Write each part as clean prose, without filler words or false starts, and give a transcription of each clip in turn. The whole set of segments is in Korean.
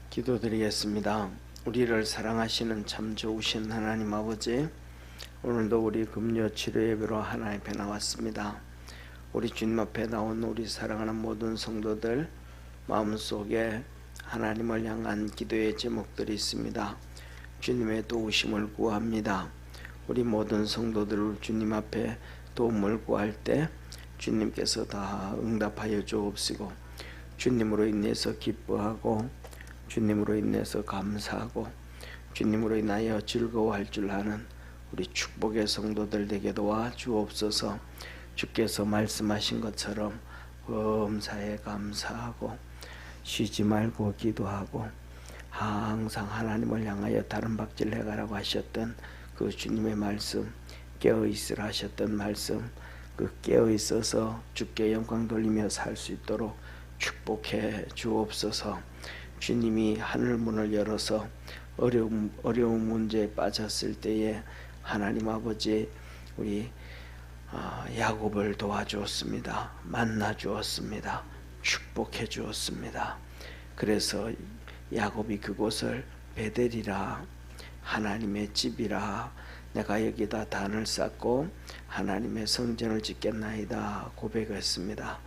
기도드리겠습니다. 우리를 사랑하시는 참 좋으신 하나님 아버지, 오늘도 우리 금요 치료 예배로 하나님 앞에 나왔습니다. 우리 주님 앞에 나온 우리 사랑하는 모든 성도들 마음속에 하나님을 향한 기도의 제목들이 있습니다. 주님의 도우심을 구합니다. 우리 모든 성도들 주님 앞에 도움을 구할 때 주님께서 다 응답하여 주옵시고, 주님으로 인해서 기뻐하고 주님으로 인해서 감사하고 주님으로 인하여 즐거워할 줄 아는 우리 축복의 성도들 되게 도와 주옵소서. 주께서 말씀하신 것처럼 범사에 감사하고 쉬지 말고 기도하고 항상 하나님을 향하여 다른 박질 해가라고 하셨던 그 주님의 말씀, 깨어있으라 하셨던 말씀, 그 깨어있어서 주께 영광 돌리며 살 수 있도록 축복해 주옵소서. 주님이 하늘 문을 열어서 어려운 문제에 빠졌을 때에 하나님 아버지 우리 야곱을 도와주었습니다. 만나 주었습니다. 축복해 주었습니다. 그래서 야곱이 그곳을 베델이라, 하나님의 집이라, 내가 여기다 단을 쌓고 하나님의 성전을 짓겠나이다 고백했습니다.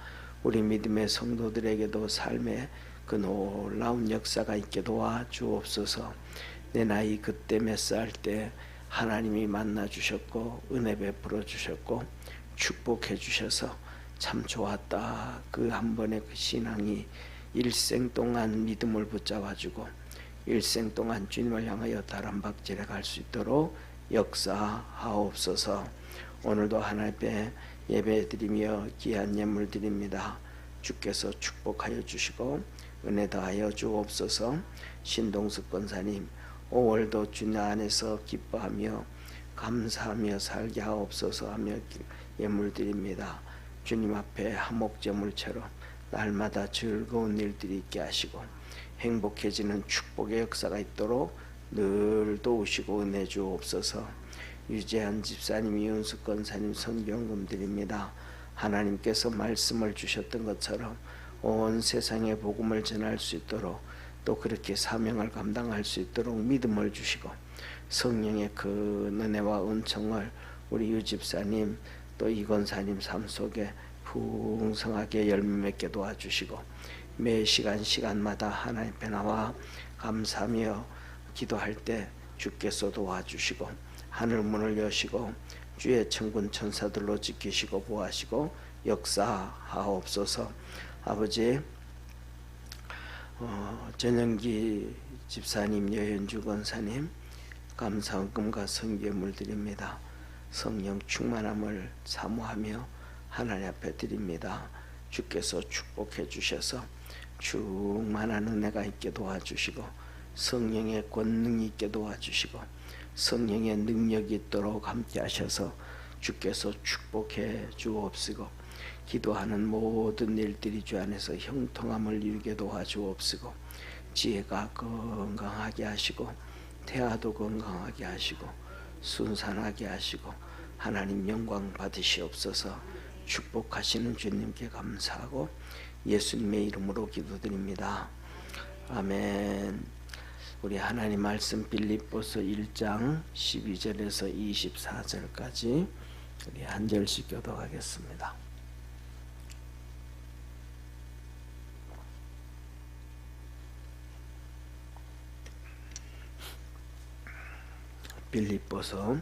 우리 믿음의 성도들에게도 삶의 그 놀라운 역사가 있게 도와 주옵소서. 내 나이 그때 몇 살 때 하나님이 만나 주셨고 은혜 베풀어 주셨고 축복해 주셔서 참 좋았다. 그 한 번의 그 신앙이 일생 동안 믿음을 붙잡아 주고 일생 동안 주님을 향하여 다람박질해 갈 수 있도록 역사하옵소서. 오늘도 하나님 앞에 예배드리며 귀한 예물 드립니다. 주께서 축복하여 주시고 은혜 다하여 주옵소서. 신동숙 권사님, 5월도 주님 안에서 기뻐하며 감사하며 살게 하옵소서 하며 예물 드립니다. 주님 앞에 화목제물처럼 날마다 즐거운 일들이 있게 하시고 행복해지는 축복의 역사가 있도록 늘 도우시고 은혜 주옵소서. 유재한 집사님, 이윤숙 권사님 성경금 드립니다. 하나님께서 말씀을 주셨던 것처럼 온 세상에 복음을 전할 수 있도록 또 그렇게 사명을 감당할 수 있도록 믿음을 주시고 성령의 그 은혜와 은총을 우리 유 집사님 또 이 권사님 삶 속에 풍성하게 열매 맺게 도와주시고 매 시간마다 하나님 앞에 나와 감사하며 기도할 때 주께서 도와주시고 하늘 문을 여시고 주의 천군 천사들로 지키시고 보호하시고 역사하옵소서. 아버지, 전영기 집사님, 여현주 권사님 감사금과 성경을 드립니다. 성령 충만함을 사모하며 하나님 앞에 드립니다. 주께서 축복해 주셔서 충만한 은혜가 있게 도와주시고 성령의 권능이 있게 도와주시고 성령의 능력이 있도록 함께 하셔서 주께서 축복해 주옵시고 기도하는 모든 일들이 주 안에서 형통함을 이루게 도와주옵시고 지혜가 건강하게 하시고 태아도 건강하게 하시고 순산하게 하시고 하나님 영광 받으시옵소서. 축복하시는 주님께 감사하고 예수님의 이름으로 기도드립니다. 아멘. 우리 하나님 말씀 빌립보서 1장 12절에서 24절까지 우리 한 절씩 교독하겠습니다. 빌립보서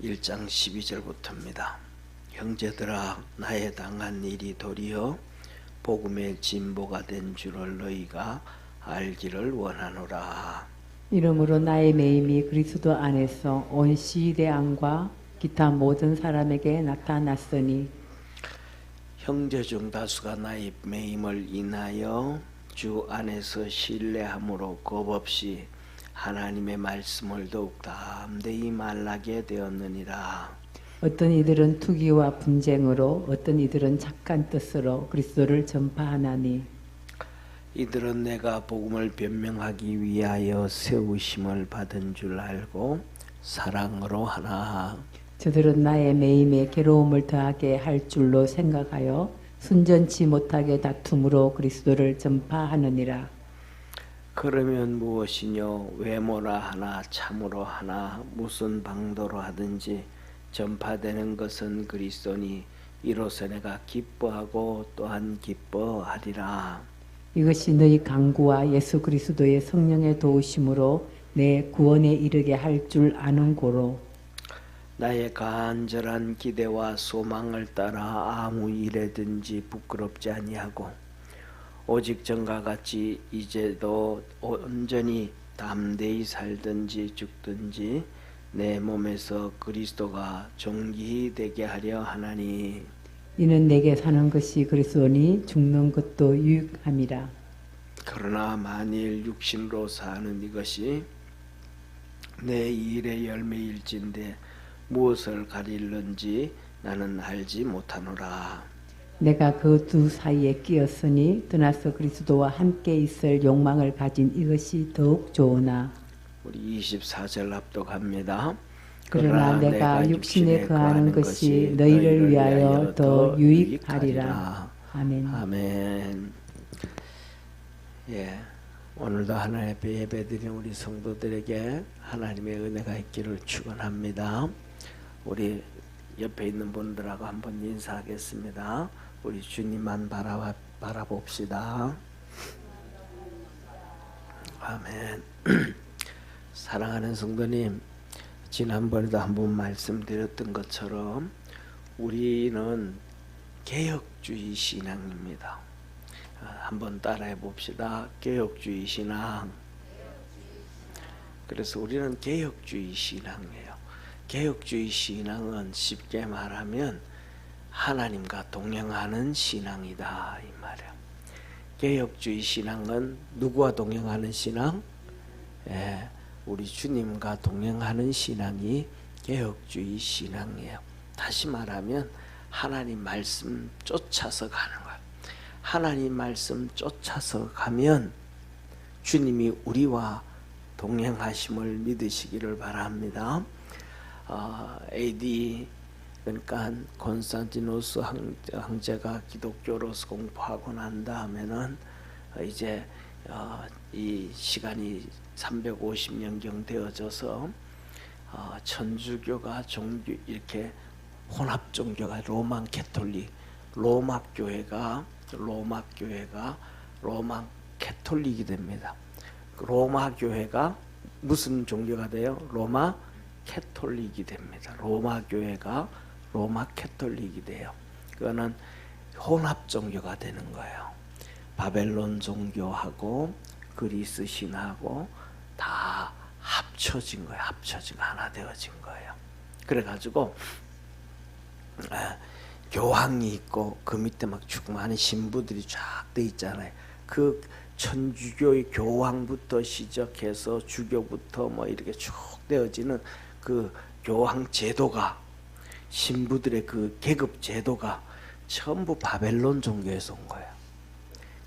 1장 12절부터입니다. 형제들아, 나의 당한 일이 도리어 복음의 진보가 된 줄을 너희가 알기를 원하노라. 이러므로 나의 매임이 그리스도 안에서 온 시대안과 기타 모든 사람에게 나타났으니 형제 중 다수가 나의 매임을 인하여 주 안에서 신뢰함으로 겁없이 하나님의 말씀을 더욱 담대히 말하게 되었느니라. 어떤 이들은 투기와 분쟁으로 어떤 이들은 착한 뜻으로 그리스도를 전파하나니 이들은 내가 복음을 변명하기 위하여 세우심을 받은 줄 알고 사랑으로 하나. 저들은 나의 매임에 괴로움을 더하게 할 줄로 생각하여 순전치 못하게 다툼으로 그리스도를 전파하느니라. 그러면 무엇이뇨? 외모라 하나 참으로 하나 무슨 방도로 하든지 전파되는 것은 그리스도니 이로써 내가 기뻐하고 또한 기뻐하리라. 이것이 너희 강구와 예수 그리스도의 성령의 도우심으로 내 구원에 이르게 할 줄 아는 고로 나의 간절한 기대와 소망을 따라 아무 일에든지 부끄럽지 아니하고 오직 전과 같이 이제도 온전히 담대히 살든지 죽든지 내 몸에서 그리스도가 존귀히 되게 하려 하나니. 이는 내게 사는 것이 그리스도니 죽는 것도 유익함이라. 그러나 만일 육신으로 사는 이것이 내 일의 열매일진데 무엇을 가릴는지 나는 알지 못하노라. 내가 그 두 사이에 끼었으니 떠나서 그리스도와 함께 있을 욕망을 가진 이것이 더욱 좋으나 우리 24절 합독합니다. 그러나 내가 육신에 거하는 것이 너희를 위하여 더 유익하리라. 아멘. 아멘. 예, 오늘도 하나님 앞에 예배드린 우리 성도들에게 하나님의 은혜가 있기를 축원합니다. 우리 옆에 있는 분들하고 한번 인사하겠습니다. 우리 주님만 바라봅시다. 아멘. 사랑하는 성도님, 지난번에도 한번 말씀드렸던 것처럼 우리는 개혁주의 신앙입니다. 한번 따라해 봅시다. 개혁주의 신앙. 그래서 우리는 개혁주의 신앙이에요. 개혁주의 신앙은 쉽게 말하면 하나님과 동행하는 신앙이다 이 말이야. 개혁주의 신앙은 누구와 동행하는 신앙? 예, 우리 주님과 동행하는 신앙이 개혁주의 신앙이에요. 다시 말하면 하나님 말씀 쫓아서 가는 거예요. 하나님 말씀 쫓아서 가면 주님이 우리와 동행하심을 믿으시기를 바랍니다. AD 그러니까 콘스탄티노스 황제가 기독교로서 공포하고 난 다음에는 이제 이 시간이 350년경 되어져서 천주교가 종교 이렇게 혼합 종교가 로마 캐톨릭 로마 교회가 로마 캐톨릭이 됩니다. 로마 교회가 무슨 종교가 돼요? 로마 캐톨릭이 됩니다. 로마 교회가 로마 캐톨릭이 돼요. 그거는 혼합 종교가 되는 거예요. 바벨론 종교하고 그리스 신하고 다 합쳐진 거예요. 합쳐진 하나 되어진 거예요. 그래가지고 교황이 있고 그 밑에 막 많은 신부들이 쫙 돼 있잖아요. 그 천주교의 교황부터 시작해서 주교부터 뭐 이렇게 쭉 되어지는 그 교황 제도가 신부들의 그 계급 제도가 전부 바벨론 종교에서 온 거예요.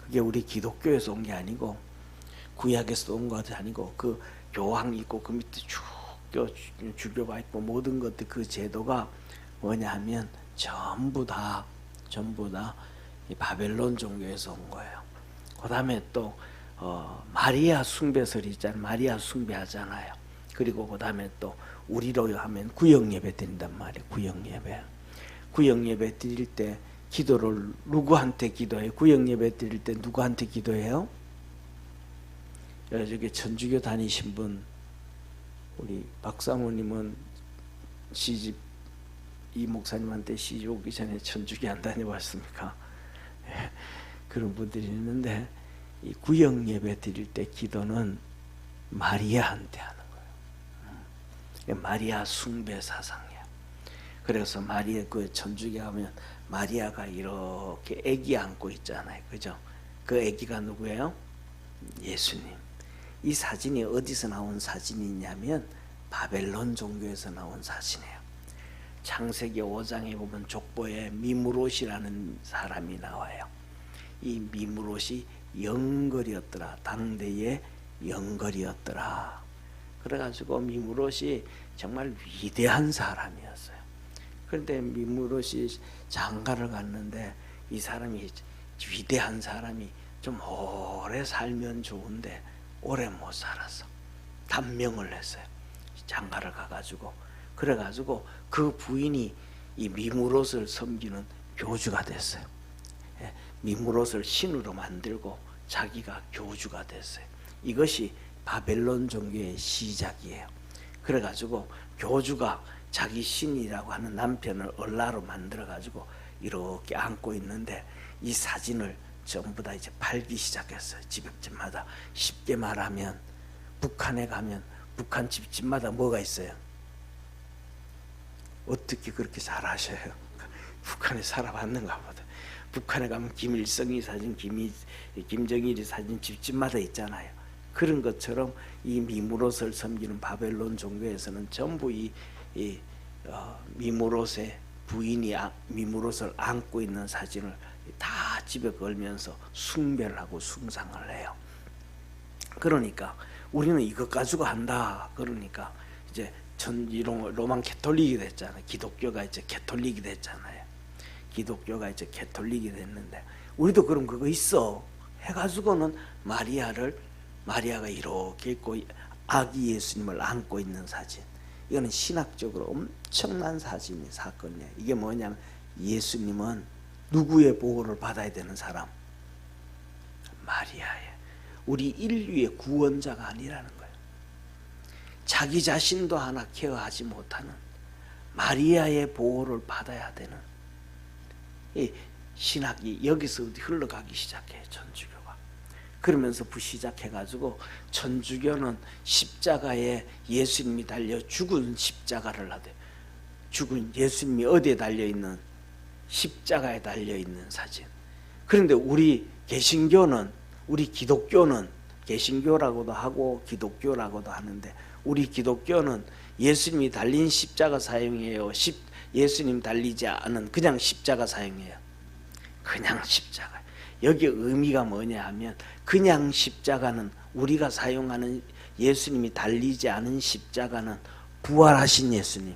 그게 우리 기독교에서 온 게 아니고 구약에서 온 것이 아니고 그 교황이 있고 그 밑에 쭉 주교가 있고 모든 것들 그 제도가 뭐냐 하면 전부 다 이 바벨론 종교에서 온 거예요. 그 다음에 또 마리아 숭배설이 있잖아요. 마리아 숭배하잖아요. 그리고 그 다음에 또 우리로 하면 구역예배 드린단 말이에요. 구역예배 드릴 때 기도를 누구한테 기도해요? 구역예배 드릴 때 누구한테 기도해요? 저기 천주교 다니신 분 우리 박사모님은 시집 이 목사님한테 시집 오기 전에 천주교 안 다녀봤습니까? 그런 분들이 있는데 이 구역 예배 드릴 때 기도는 마리아한테 하는 거예요. 마리아 숭배 사상이에요. 그래서 마리아 그 천주교 하면 마리아가 이렇게 아기 안고 있잖아요, 그죠? 그 아기가 누구예요? 예수님. 이 사진이 어디서 나온 사진이냐면 바벨론 종교에서 나온 사진이에요. 창세기 5장에 보면 족보에 미무롯이라는 사람이 나와요. 이 미무롯이 영걸이었더라. 당대의 영걸이었더라. 그래가지고 미무롯이 정말 위대한 사람이었어요. 그런데 미무롯이 장가를 갔는데 이 사람이 위대한 사람이 좀 오래 살면 좋은데 오래 못 살았어. 단명을 했어요. 장가를 가가지고. 그래가지고 그 부인이 이 미무롯을 섬기는 교주가 됐어요. 미무롯을 신으로 만들고 자기가 교주가 됐어요. 이것이 바벨론 종교의 시작이에요. 그래가지고 교주가 자기 신이라고 하는 남편을 얼라로 만들어가지고 이렇게 안고 있는데 이 사진을 전부 다 이제 팔기 시작했어요. 집집마다. 쉽게 말하면 북한에 가면 북한 집집마다 뭐가 있어요? 어떻게 그렇게 잘 아셔요? 북한에 살아봤는가 보다. 북한에 가면 김일성이 사진, 김정일이 사진 집집마다 있잖아요. 그런 것처럼 이 미무롯을 섬기는 바벨론 종교에서는 전부 이 미무롯의 부인이 미무롯을 안고 있는 사진을 다 집에 걸면서 숭배를 하고 숭상을 해요. 그러니까 우리는 이것 가지고 한다. 그러니까 이제 로만 캐톨릭이 됐잖아요. 기독교가 이제 캐톨릭이 됐잖아요. 기독교가 이제 캐톨릭이 됐는데 우리도 그럼 그거 있어 해가지고는 마리아가 이렇게 있고 아기 예수님을 안고 있는 사진. 이거는 신학적으로 엄청난 사건이에요. 이게 뭐냐면 예수님은 누구의 보호를 받아야 되는 사람? 마리아의. 우리 인류의 구원자가 아니라는 거예요. 자기 자신도 하나 케어하지 못하는 마리아의 보호를 받아야 되는 이 신학이 여기서 흘러가기 시작해요. 천주교가. 그러면서 시작해가지고 천주교는 십자가에 예수님이 달려 죽은 십자가를 하대. 죽은 예수님이 어디에 달려있는? 십자가에 달려있는 사진. 그런데 우리 개신교는, 우리 기독교는, 개신교라고도 하고 기독교라고도 하는데 우리 기독교는 예수님이 달린 십자가 사용해요. 예수님 달리지 않은 그냥 십자가 사용해요. 그냥 십자가. 여기 의미가 뭐냐 하면 그냥 십자가는 우리가 사용하는 예수님이 달리지 않은 십자가는 부활하신 예수님,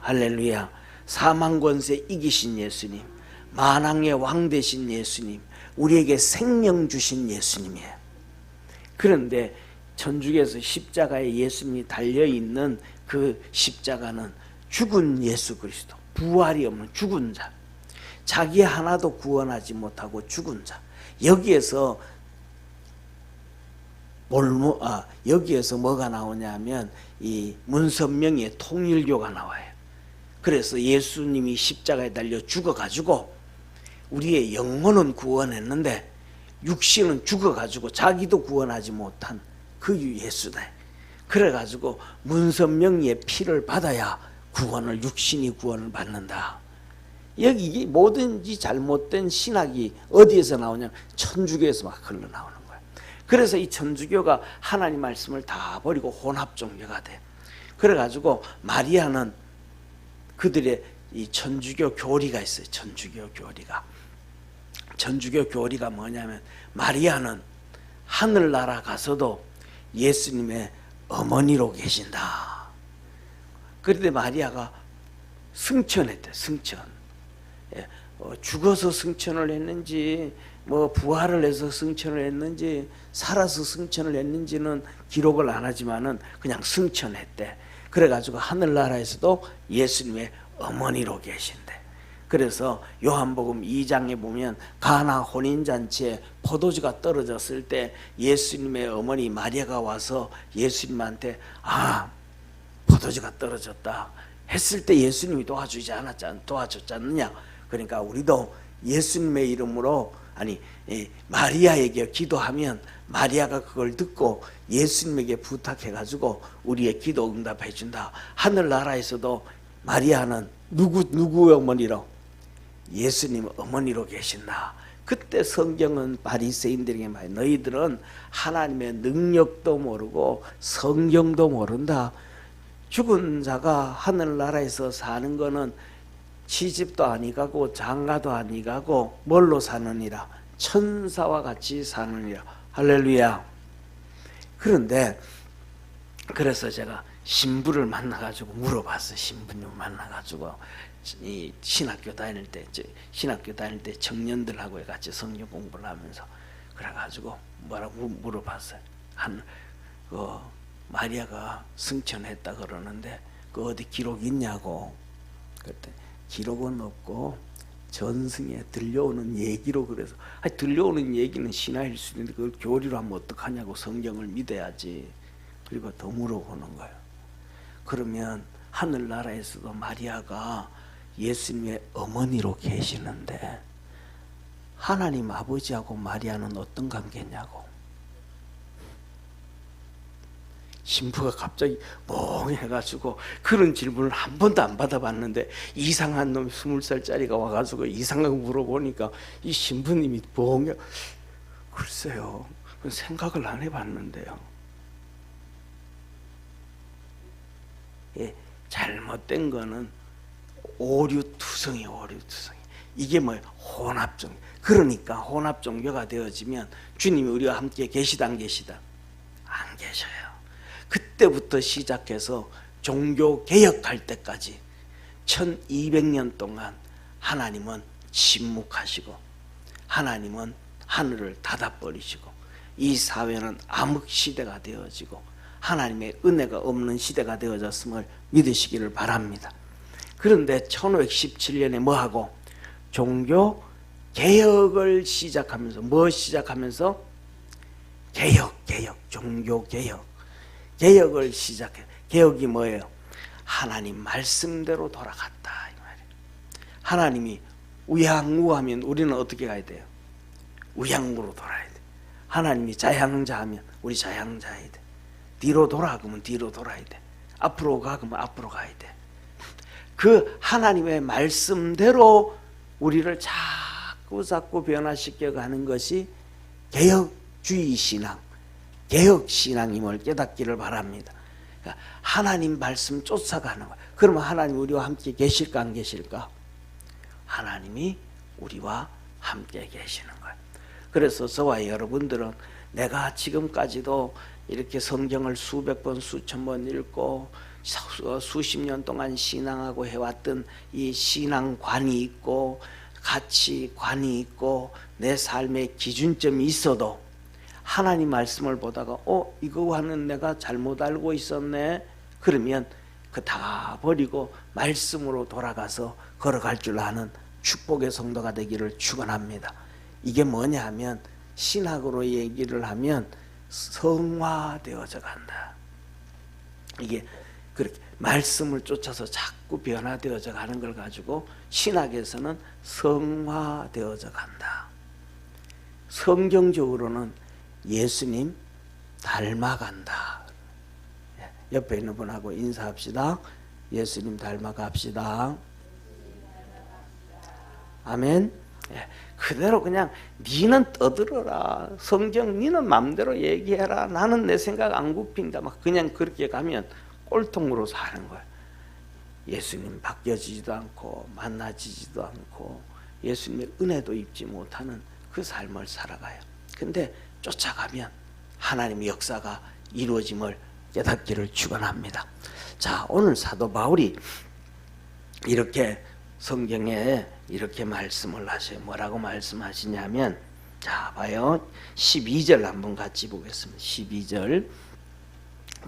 할렐루야, 사망 권세 이기신 예수님, 만왕의 왕 되신 예수님, 우리에게 생명 주신 예수님이에요. 그런데 천주교에서 십자가에 예수님이 달려있는 그 십자가는 죽은 예수 그리스도, 부활이 없는 죽은 자, 자기 하나도 구원하지 못하고 죽은 자. 여기에서 뭐가 나오냐면 이 문선명의 통일교가 나와요. 그래서 예수님이 십자가에 달려 죽어가지고 우리의 영혼은 구원했는데 육신은 죽어가지고 자기도 구원하지 못한 그 예수다. 그래가지고 문선명의 피를 받아야 육신이 구원을 받는다. 여기 뭐든지 잘못된 신학이 어디에서 나오냐면 천주교에서 막 흘러나오는 거예요. 그래서 이 천주교가 하나님 말씀을 다 버리고 혼합 종교가 돼. 그래가지고 마리아는 그들의 이 천주교 교리가 있어요. 천주교 교리가 뭐냐면 마리아는 하늘나라 가서도 예수님의 어머니로 계신다. 그런데 마리아가 승천했대. 승천. 죽어서 승천을 했는지 부활을 해서 승천을 했는지 살아서 승천을 했는지는 기록을 안 하지만은 그냥 승천했대. 그래가지고 하늘나라에서도 예수님의 어머니로 계신대. 그래서 요한복음 2장에 보면 가나 혼인잔치에 포도주가 떨어졌을 때 예수님의 어머니 마리아가 와서 예수님한테 포도주가 떨어졌다 했을 때 예수님이 도와줬지 않느냐. 그러니까 우리도 예수님의 이름으로 마리아에게 기도하면 마리아가 그걸 듣고 예수님에게 부탁해가지고 우리의 기도 응답해 준다. 하늘나라에서도 마리아는 누구의 어머니로? 예수님 어머니로 계신다. 그때 성경은 바리새인들에게 말해, 너희들은 하나님의 능력도 모르고 성경도 모른다. 죽은 자가 하늘나라에서 사는 거는 시집도 아니가고 장가도 아니가고 뭘로 사느니라? 천사와 같이 사느니라. 할렐루야. 그런데 그래서 제가 신부를 만나가지고 물어봤어요. 신부님 만나가지고 이 신학교 다닐 때 청년들하고 같이 성경 공부를 하면서 그래가지고 뭐라고 물어봤어요. 마리아가 승천했다 그러는데 그 어디 기록 있냐고. 그때 기록은 없고 전승에 들려오는 얘기로, 그래서 들려오는 얘기는 신화일 수 있는데 그걸 교리로 하면 어떡하냐고. 성경을 믿어야지. 그리고 더 물어보는 거예요. 그러면 하늘나라에서도 마리아가 예수님의 어머니로 계시는데 하나님 아버지하고 마리아는 어떤 관계냐고. 신부가 갑자기 멍해가지고 그런 질문을 한 번도 안 받아봤는데 이상한 놈 20살짜리가 와가지고 이상하게 물어보니까 이 신부님이 멍해. 글쎄요, 생각을 안 해봤는데요. 예, 잘못된 거는 오류투성이. 이게 뭐예요? 혼합종교. 그러니까 혼합종교가 되어지면 주님이 우리와 함께 계시다 안 계시다? 안 계셔요. 그때부터 시작해서 종교 개혁할 때까지 1200년 동안 하나님은 침묵하시고 하나님은 하늘을 닫아버리시고 이 사회는 암흑시대가 되어지고 하나님의 은혜가 없는 시대가 되어졌음을 믿으시기를 바랍니다. 그런데 1517년에 뭐하고? 종교 개혁을 시작하면서 종교 개혁을 시작해. 개혁이 뭐예요? 하나님 말씀대로 돌아갔다 이 말이에요. 하나님이 우양우하면 우리는 어떻게 가야 돼요? 우양우로 돌아야 돼. 하나님이 자양자하면 우리 자양자해야 돼. 뒤로 돌아 그러면 뒤로 돌아야 돼. 앞으로 가 그러면 앞으로 가야 돼. 그 하나님의 말씀대로 우리를 자꾸 변화시켜 가는 것이 개혁주의 신앙, 개혁신앙임을 깨닫기를 바랍니다. 그러니까 하나님 말씀 쫓아가는 거예요. 그러면 하나님 우리와 함께 계실까 안 계실까? 하나님이 우리와 함께 계시는 거예요. 그래서 저와 여러분들은 내가 지금까지도 이렇게 성경을 수백 번 수천 번 읽고 수십 년 동안 신앙하고 해왔던 이 신앙관이 있고 가치관이 있고 내 삶의 기준점이 있어도 하나님 말씀을 보다가 이거와는 내가 잘못 알고 있었네. 그러면 그 다 버리고 말씀으로 돌아가서 걸어갈 줄 아는 축복의 성도가 되기를 축원합니다. 이게 뭐냐 하면 신학으로 얘기를 하면 성화되어져 간다. 이게 그렇게 말씀을 쫓아서 자꾸 변화되어져 가는 걸 가지고 신학에서는 성화되어져 간다. 성경적으로는 예수님 닮아간다. 옆에 있는 분하고 인사합시다. 예수님 닮아갑시다. 아멘. 그대로 그냥 니는 떠들어라. 성경 니는 마음대로 얘기해라. 나는 내 생각 안 굽힌다. 막 그냥 그렇게 가면 꼴통으로 사는 거야. 예수님 바뀌어지지도 않고 만나지지도 않고 예수님의 은혜도 입지 못하는 그 삶을 살아가요. 근데 쫓아가면 하나님의 역사가 이루어짐을 깨닫기를 축원합니다. 자, 오늘 사도 바울이 이렇게 성경에 이렇게 말씀을 하셔요. 뭐라고 말씀하시냐면, 자 봐요. 12절 한번 같이 보겠습니다. 12절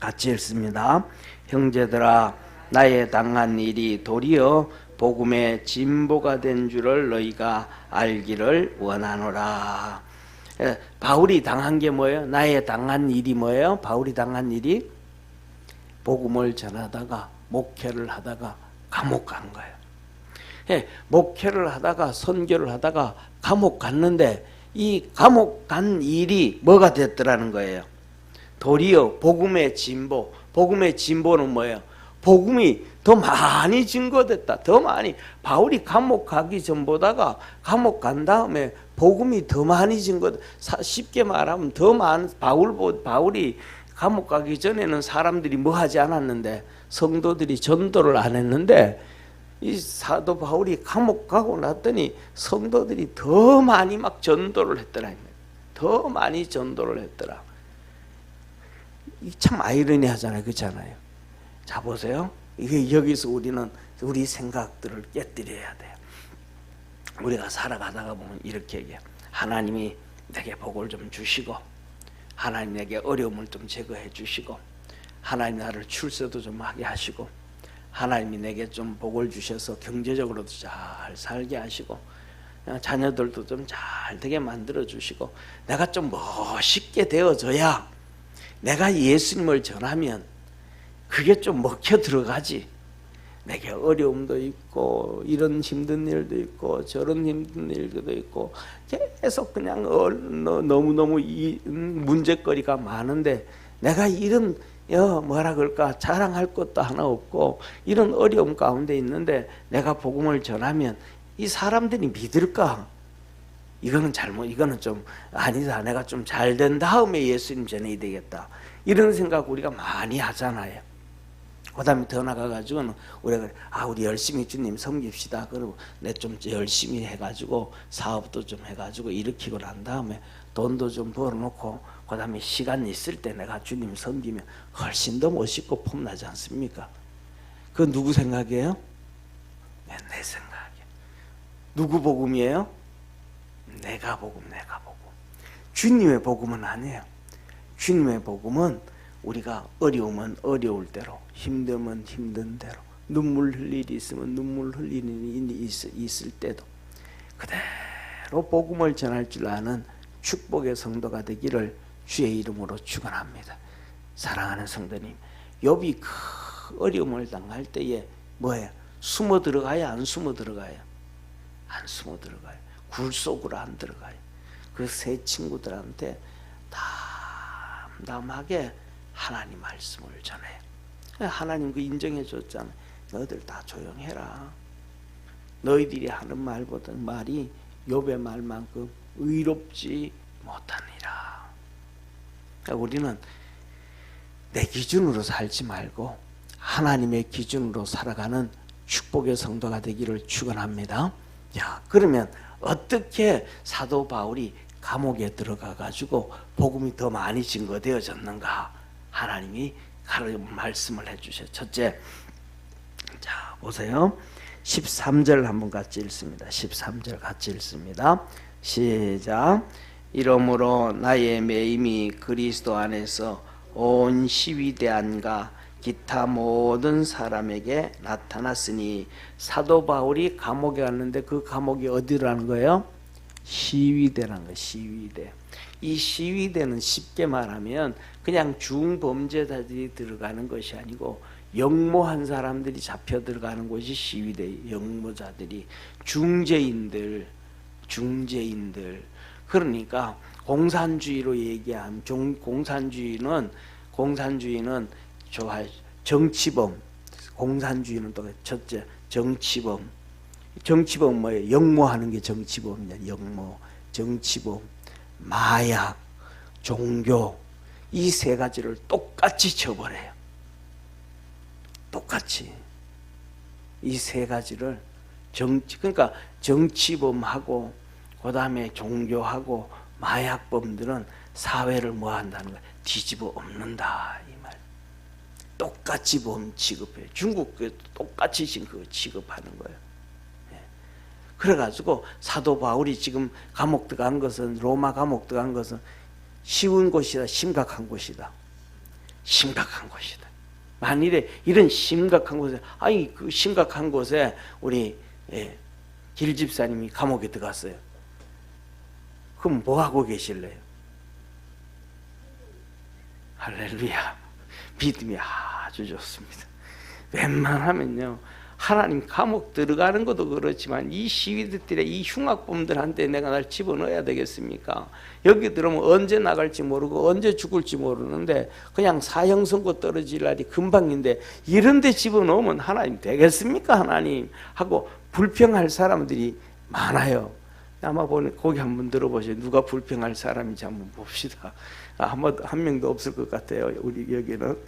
같이 읽습니다. 형제들아, 나의 당한 일이 도리어 복음의 진보가 된 줄을 너희가 알기를 원하노라. 바울이 당한 게 뭐예요? 나의 당한 일이 뭐예요? 바울이 당한 일이 복음을 전하다가 목회를 하다가 감옥 간 거예요. 목회를 하다가 선교를 하다가 감옥 갔는데 이 감옥 간 일이 뭐가 됐더라는 거예요? 도리어 복음의 진보. 복음의 진보는 뭐예요? 복음이 더 많이 증거됐다. 더 많이. 바울이 감옥 가기 전보다가 감옥 간 다음에 복음이 더 많이 증거됐다. 쉽게 말하면 더 많은 바울이 감옥 가기 전에는 사람들이 뭐 하지 않았는데 성도들이 전도를 안 했는데 이 사도 바울이 감옥 가고 났더니 성도들이 더 많이 막 전도를 했더라. 더 많이 전도를 했더라. 참 아이러니하잖아요. 그렇잖아요. 자 보세요. 이게 여기서 우리는 우리 생각들을 깨뜨려야 돼요. 우리가 살아가다가 보면 이렇게 얘기해요. 하나님이 내게 복을 좀 주시고, 하나님 내게 어려움을 좀 제거해 주시고, 하나님 나를 출세도 좀 하게 하시고, 하나님이 내게 좀 복을 주셔서 경제적으로도 잘 살게 하시고, 자녀들도 좀 잘 되게 만들어 주시고, 내가 좀 멋있게 되어져야 내가 예수님을 전하면 그게 좀 먹혀 들어가지. 내게 어려움도 있고 이런 힘든 일도 있고 저런 힘든 일도 있고 계속 그냥 너무너무 문제거리가 많은데 내가 이런 뭐라 그럴까 자랑할 것도 하나 없고 이런 어려움 가운데 있는데 내가 복음을 전하면 이 사람들이 믿을까? 이거는 잘못, 이거는 좀 아니다. 내가 좀 잘 된 다음에 예수님 전해야 되겠다. 이런 생각 우리가 많이 하잖아요. 그 다음에 더 나가가지고는 우리가 우리 열심히 주님 섬깁시다. 그리고 내 좀 열심히 해가지고 사업도 좀 해가지고 일으키고 난 다음에 돈도 좀 벌어놓고 그 다음에 시간 있을 때 내가 주님 섬기면 훨씬 더 멋있고 폼나지 않습니까? 그건 누구 생각이에요? 내 생각이에요. 누구 복음이에요? 내가 복음. 주님의 복음은 아니에요. 주님의 복음은 우리가 어려우면 어려울 대로, 힘들면 힘든 대로, 눈물 흘릴 일이 있으면 눈물 흘리는 일이 있을 때도 그대로 복음을 전할 줄 아는 축복의 성도가 되기를 주의 이름으로 축원합니다. 사랑하는 성도님, 욥이 그 어려움을 당할 때에 뭐예요? 숨어 들어가요? 안 숨어 들어가요? 안 숨어 들어가요. 굴 속으로 안 들어가요. 그 세 친구들한테 담담하게 하나님 말씀을 전해요. 하나님 그 인정해 줬잖아요. 너희들 다 조용해라. 너희들이 하는 말보다 말이 욥의 말만큼 의롭지 못하니라. 그러니까 우리는 내 기준으로 살지 말고 하나님의 기준으로 살아가는 축복의 성도가 되기를 축원합니다. 자, 그러면 어떻게 사도 바울이 감옥에 들어가 가지고 복음이 더 많이 증거되어졌는가? 하나님이 말씀을 해주셔. 첫째, 자 보세요. 13절 한번 같이 읽습니다. 13절 같이 읽습니다. 시작. 이러므로 나의 매임이 그리스도 안에서 온 시위대 안과 기타 모든 사람에게 나타났으니. 사도 바울이 감옥에 갔는데 그 감옥이 어디라는 거예요? 시위대라는 거예요. 시위대. 이 시위대는 쉽게 말하면 그냥 중범죄자들이 들어가는 것이 아니고 영모한 사람들이 잡혀 들어가는 곳이 시위대. 영모자들이 중재인들. 그러니까 공산주의로 얘기하면 공산주의는 정치범. 공산주의는 또 첫째 정치범. 정치범 뭐예요? 영모하는 게 정치범이냐? 영모, 정치범, 마약, 종교, 이 세 가지를 똑같이 쳐버려요. 똑같이 이 세 가지를 그러니까 정치범하고 그 다음에 종교하고 마약범들은 사회를 뭐 한다는 거야? 뒤집어 엎는다 이 말. 똑같이 범 취급해요. 중국도 똑같이 지금 그거 취급하는 거예요. 그래가지고 사도 바울이 지금 감옥 들어간 것은, 로마 감옥 들어간 것은 쉬운 곳이다, 심각한 곳이다. 심각한 곳이다. 만일에 이런 심각한 곳에, 그 심각한 곳에 우리 길 집사님이 감옥에 들어갔어요. 그럼 뭐 하고 계실래요? 할렐루야. 믿음이 아주 좋습니다. 웬만하면요, 하나님 감옥 들어가는 것도 그렇지만 이 시위대들의 이 흉악범들한테 내가 날 집어넣어야 되겠습니까? 여기 들어오면 언제 나갈지 모르고 언제 죽을지 모르는데 그냥 사형 선고 떨어질 날이 금방인데 이런 데 집어넣으면 하나님 되겠습니까? 하나님 하고 불평할 사람들이 많아요. 아마 보니 거기 한번 들어보세요. 누가 불평할 사람인지 한번 봅시다. 한 명도 없을 것 같아요. 우리 여기는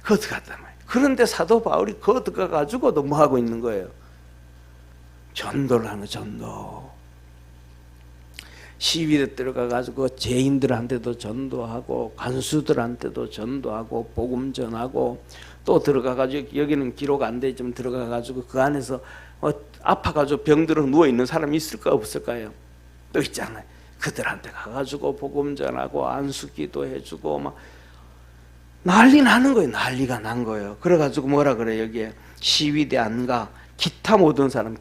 그것 같단 말이에요. 그런데 사도 바울이 그거 들어가가지고도 뭐 하고 있는 거예요? 전도를 하는 거예요. 전도. 시위대 들어가가지고 죄인들한테도 전도하고 간수들한테도 전도하고 복음 전하고 또 들어가가지고 여기는 기록 안 돼 좀 들어가가지고 그 안에서 아파가지고 병들어 누워 있는 사람이 있을까 없을까요? 또 있잖아요. 그들한테 가가지고 복음 전하고 안수기도 해주고 막 난리 나는 거예요. 난리가 난 거예요. 그래가지고 뭐라 그래 여기에 시위대 안가 기타 모든 사람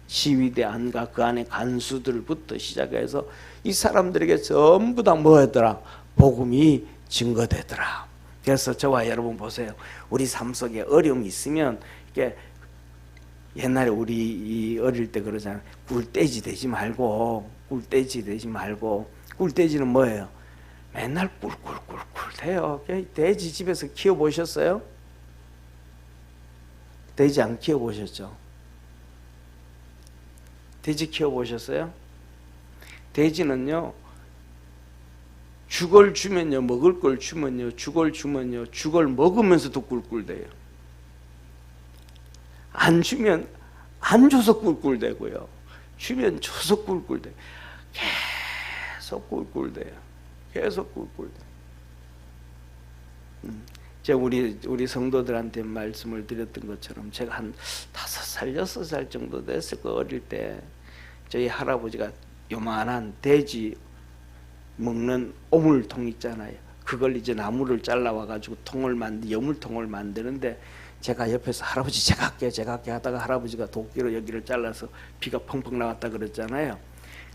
시위대 안가 그 안에 간수들부터 시작해서 이 사람들에게 전부 다 뭐였더라? 복음이 증거되더라. 그래서 저와 여러분 보세요. 우리 삶 속에 어려움이 있으면 이게 옛날에 우리 어릴 때 그러잖아요. 꿀돼지 되지 말고 꿀돼지는 뭐예요? 맨날 꿀꿀꿀꿀 돼요. 돼지 집에서 키워보셨어요? 돼지 안 키워보셨죠? 돼지 키워보셨어요? 돼지는요 죽을 주면요 먹을 걸 주면요 죽을 먹으면서도 꿀꿀대요. 안 주면 안 줘서 꿀꿀대고요. 주면 줘서 꿀꿀대요. 계속 꿀꿀대요. 계속 꿀꿀대요. 제가 우리 성도들한테 말씀을 드렸던 것처럼 제가 한 5살, 6살 정도 됐을 거 어릴 때 저희 할아버지가 요만한 돼지 먹는 오물통 있잖아요. 그걸 이제 나무를 잘라와 가지고 여물통을 만드는데 제가 옆에서 할아버지 제가 할게 하다가 할아버지가 도끼로 여기를 잘라서 피가 펑펑 나왔다 그랬잖아요.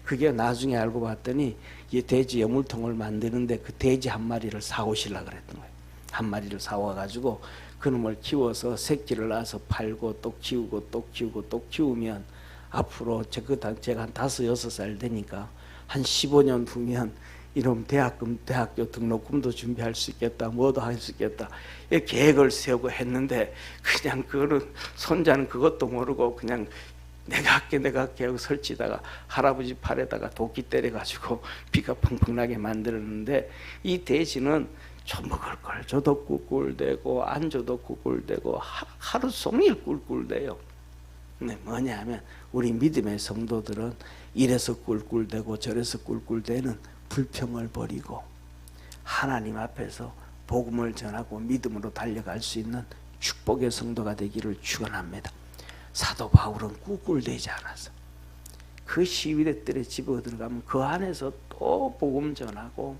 그게 나중에 알고 봤더니 이 돼지 여물통을 만드는데 그 돼지 한 마리를 사오시려고 그랬던 거예요. 한 마리를 사와 가지고 그놈을 키워서 새끼를 낳아서 팔고 또 키우고 또 키우면 앞으로 제가 한 5, 6살 되니까 한 15년 후면 이놈 대학교 등록금도 준비할 수 있겠다, 뭐도 할 수 있겠다, 이 계획을 세우고 했는데 그냥 그거는 손자는 그것도 모르고 그냥 내가 할게 하고 설치다가 할아버지 팔에다가 도끼 때려가지고 피가 펑펑 나게 만들었는데 이 돼지는 좀 먹을 걸 줘도 꿀꿀대고 안 줘도 꿀꿀대고 하루 종일 꿀꿀대요. 근데 뭐냐 하면 우리 믿음의 성도들은 이래서 꿀꿀대고 저래서 꿀꿀대는 불평을 버리고 하나님 앞에서 복음을 전하고 믿음으로 달려갈 수 있는 축복의 성도가 되기를 축원합니다. 사도 바울은 꿀꿀대지 않았어. 그 시위대들의 집에 들어가면 그 안에서 또 복음 전하고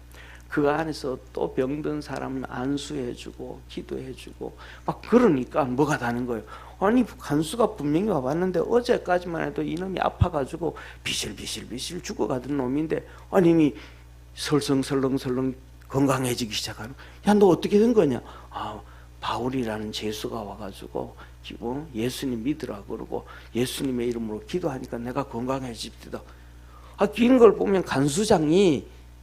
그 안에서 또 병든 사람 안수해주고 기도해주고 막 그러니까 뭐가 다는 거예요. 아니 간수가 분명히 와봤는데 어제까지만 해도 이놈이 아파가지고 비실비실 죽어가던 놈인데 아니 이미 설렁설렁 건강해지기 시작하는. 야 너 어떻게 된 거냐? 아 바울이라는 재수가 와가지고 예수님 믿으라 그러고 예수님의 이름으로 기도하니까 내가 건강해집니다. 긴 걸 보면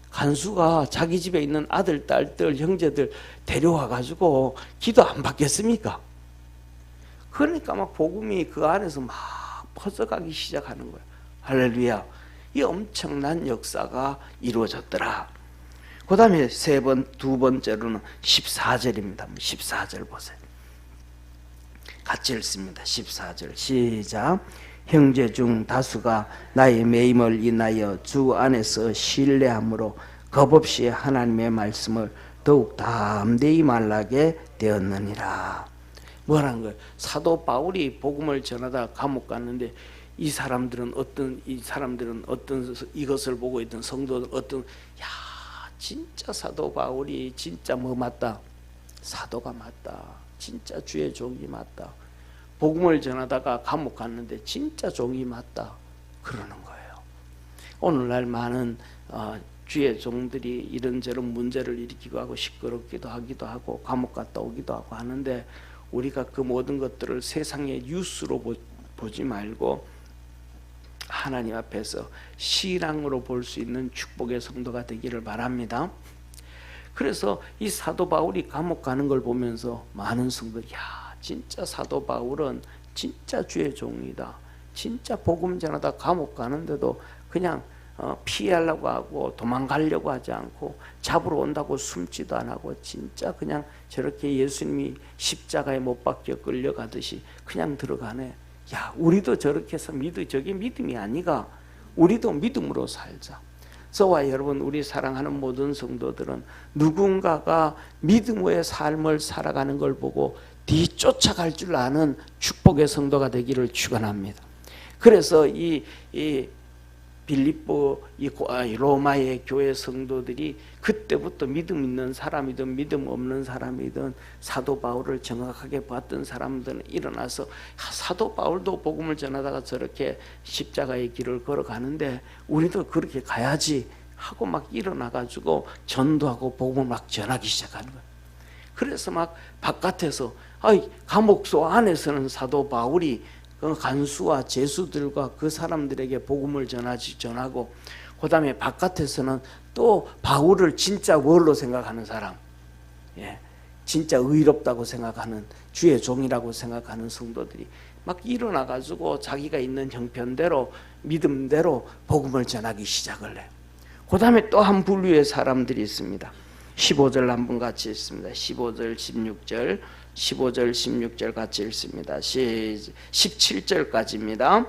간수가 자기 집에 있는 아들, 딸들, 형제들 데려와가지고 기도 안 받겠습니까? 그러니까 막 복음이 그 안에서 막 퍼져가기 시작하는 거예요. 할렐루야. 이 엄청난 역사가 이루어졌더라. 그 다음에 두 번째로는 14절입니다. 14절 보세요. 같이 읽습니다. 14절 시작. 형제 중 다수가 나의 매임을 인하여 주 안에서 신뢰함으로 겁없이 하나님의 말씀을 더욱 담대히 말하게 되었느니라. 뭐라는 거예요? 사도 바울이 복음을 전하다 감옥 갔는데 이 사람들은 어떤 이것을 보고 있던 성도들 야 진짜 사도 바울이 진짜 뭐 맞다? 사도가 맞다. 진짜 주의 종이 맞다. 복음을 전하다가 감옥 갔는데 진짜 종이 맞다 그러는 거예요. 오늘날 많은 주의 종들이 이런저런 문제를 일으키고 하고 시끄럽기도 하기도 하고 감옥 갔다 오기도 하고 하는데 우리가 그 모든 것들을 세상의 뉴스로 보지 말고 하나님 앞에서 신앙으로 볼 수 있는 축복의 성도가 되기를 바랍니다. 그래서 이 사도 바울이 감옥 가는 걸 보면서 많은 성도들이 진짜 사도 바울은 진짜 주의 종이다. 진짜 복음 전하다 감옥 가는데도 그냥 피하려고 하고 도망가려고 하지 않고 잡으러 온다고 숨지도 안 하고 진짜 그냥 저렇게 예수님이 십자가에 못 박혀 끌려가듯이 그냥 들어가네. 야 우리도 저렇게 해서 저게 믿음이 아니가. 우리도 믿음으로 살자. 저와 여러분, 우리 사랑하는 모든 성도들은 누군가가 믿음의 삶을 살아가는 걸 보고 뒤쫓아갈 줄 아는 축복의 성도가 되기를 축원합니다. 그래서 이 빌립보 로마의 교회 성도들이 그때부터 믿음 있는 사람이든 믿음 없는 사람이든 사도 바울을 정확하게 봤던 사람들은 일어나서 사도 바울도 복음을 전하다가 저렇게 십자가의 길을 걸어가는데 우리도 그렇게 가야지 하고 막 일어나가지고 전도하고 복음을 막 전하기 시작하는 거예요. 그래서 막 바깥에서 감옥소 안에서는 사도 바울이 그 간수와 제수들과 그 사람들에게 복음을 전하고, 그 다음에 바깥에서는 또 바울을 진짜 월로 생각하는 사람, 진짜 의롭다고 생각하는, 주의 종이라고 생각하는 성도들이 막 일어나가지고 자기가 있는 형편대로 믿음대로 복음을 전하기 시작을 해요. 그 다음에 또 한 분류의 사람들이 있습니다. 15절 한번 같이 읽습니다. 15절 16절 16절 같이 읽습니다. 17절까지입니다.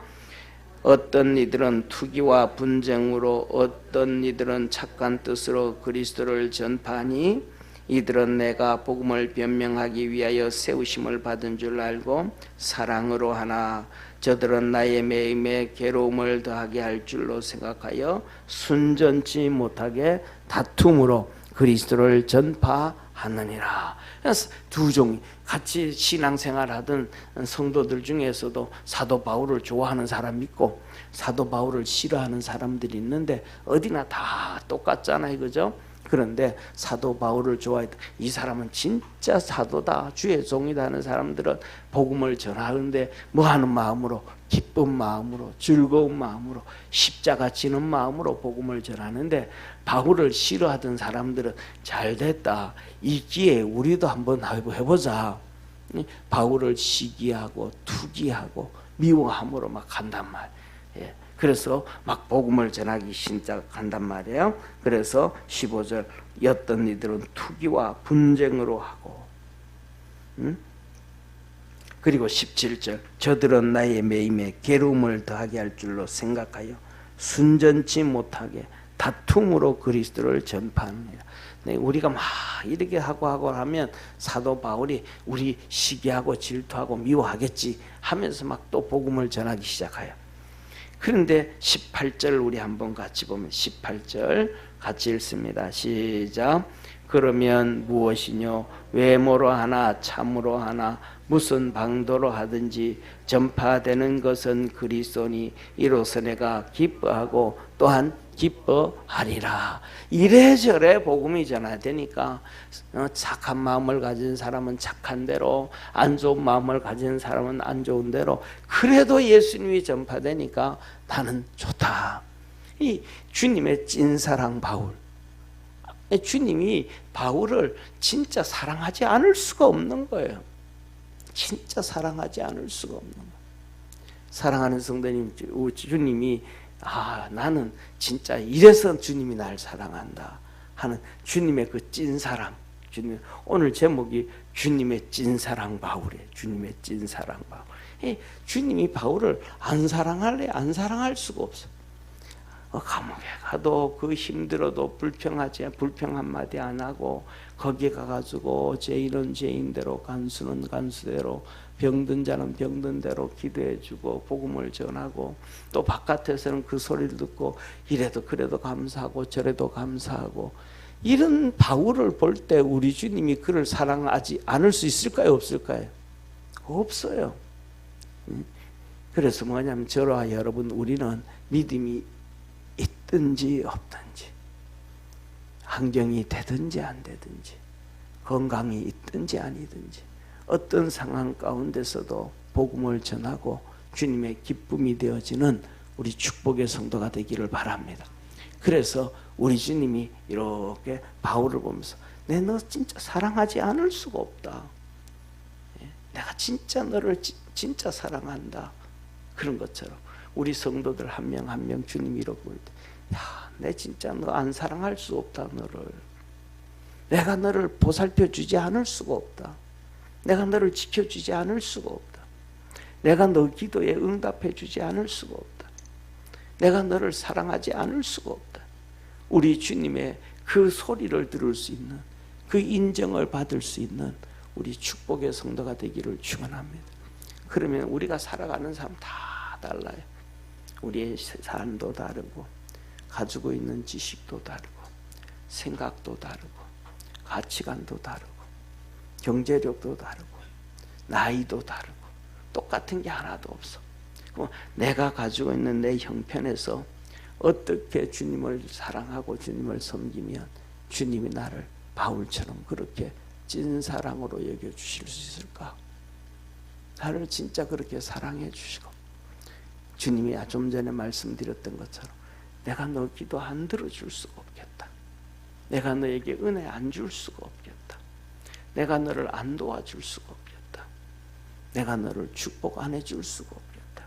어떤 이들은 투기와 분쟁으로, 어떤 이들은 착한 뜻으로 그리스도를 전파하니 이들은 내가 복음을 변명하기 위하여 세우심을 받은 줄 알고 사랑으로 하나, 저들은 나의 매임에 괴로움을 더하게 할 줄로 생각하여 순전치 못하게 다툼으로 그리스도를 전파하느니라. 그래서 두 종이 같이 신앙생활하던 성도들 중에서도 사도 바울을 좋아하는 사람이 있고 사도 바울을 싫어하는 사람들이 있는데 어디나 다 똑같잖아요, 그죠? 그런데 사도 바울을 좋아했던 이 사람은 진짜 사도다, 주의 종이다 하는 사람들은 복음을 전하는데 뭐하는 마음으로? 기쁜 마음으로, 즐거운 마음으로, 십자가 지는 마음으로 복음을 전하는데, 바울을 싫어하던 사람들은 잘됐다, 이 기회에 우리도 한번 해보자, 바울을 시기하고 투기하고 미워함으로 막 간단 말이에요. 그래서 막 복음을 전하기 시작한단 말이에요. 그래서 15절, 어떤 이들은 투기와 분쟁으로 하고, 그리고 17절, 저들은 나의 매임에 괴로움을 더하게 할 줄로 생각하여 순전치 못하게 다툼으로 그리스도를 전파합니다. 우리가 막 이렇게 하고 하면 사도 바울이 우리 시기하고 질투하고 미워하겠지 하면서 막 또 복음을 전하기 시작해요. 그런데 18절 우리 한번 같이 보면, 18절 같이 읽습니다. 시작. 그러면 무엇이뇨? 외모로 하나 참으로 하나 무슨 방도로 하든지 전파되는 것은 그리스도니 이로써 내가 기뻐하고 또한 기뻐하리라. 이래저래 복음이 전화되니까 착한 마음을 가진 사람은 착한 대로, 안 좋은 마음을 가진 사람은 안 좋은 대로, 그래도 예수님이 전파되니까 나는 좋다. 이 주님의 찐사랑 바울, 주님이 바울을 진짜 사랑하지 않을 수가 없는 거예요. 진짜 사랑하지 않을 수가 없는 거예요. 사랑하는 성도님, 주님이 나는 진짜 이래서 주님이 날 사랑한다 하는 주님의 그 찐사랑. 주님, 오늘 제목이 주님의 찐사랑 바울이에요. 주님의 찐사랑 바울. 주님이 바울을 안 사랑할래? 안 사랑할 수가 없어. 감옥에 가도 그 힘들어도 불평 한마디 안 하고, 거기에 가가지고 죄인은 죄인대로, 간수는 간수대로, 병든 자는 병든 대로 기도해주고 복음을 전하고, 또 바깥에서는 그 소리를 듣고 이래도 그래도 감사하고 저래도 감사하고, 이런 바울을 볼 때 우리 주님이 그를 사랑하지 않을 수 있을까요? 없을까요? 없어요. 그래서 뭐냐면, 저와 여러분, 우리는 믿음이 있든지 없든지, 환경이 되든지 안 되든지, 건강이 있든지 아니든지, 어떤 상황 가운데서도 복음을 전하고 주님의 기쁨이 되어지는 우리 축복의 성도가 되기를 바랍니다. 그래서 우리 주님이 이렇게 바울을 보면서, 너 진짜 사랑하지 않을 수가 없다, 내가 진짜 너를 진짜 사랑한다, 그런 것처럼 우리 성도들 한 명 한 명 주님이 이러고 볼 때, 내 진짜 너 안 사랑할 수 없다, 너를. 내가 너를 보살펴 주지 않을 수가 없다. 내가 너를 지켜주지 않을 수가 없다. 내가 너 기도에 응답해 주지 않을 수가 없다. 내가 너를 사랑하지 않을 수가 없다. 우리 주님의 그 소리를 들을 수 있는, 그 인정을 받을 수 있는 우리 축복의 성도가 되기를 축원합니다. 그러면 우리가 살아가는 삶 다 달라요. 우리의 삶도 다르고, 가지고 있는 지식도 다르고, 생각도 다르고, 가치관도 다르고, 경제력도 다르고, 나이도 다르고, 똑같은 게 하나도 없어. 내가 가지고 있는 내 형편에서 어떻게 주님을 사랑하고 주님을 섬기면 주님이 나를 바울처럼 그렇게 찐사랑으로 여겨주실 수 있을까? 나를 진짜 그렇게 사랑해 주시고, 주님이 좀 전에 말씀드렸던 것처럼 내가 너 기도 안 들어줄 수가 없겠다. 내가 너에게 은혜 안 줄 수가 없겠다. 내가 너를 안 도와줄 수가 없겠다. 내가 너를 축복 안 해줄 수가 없겠다.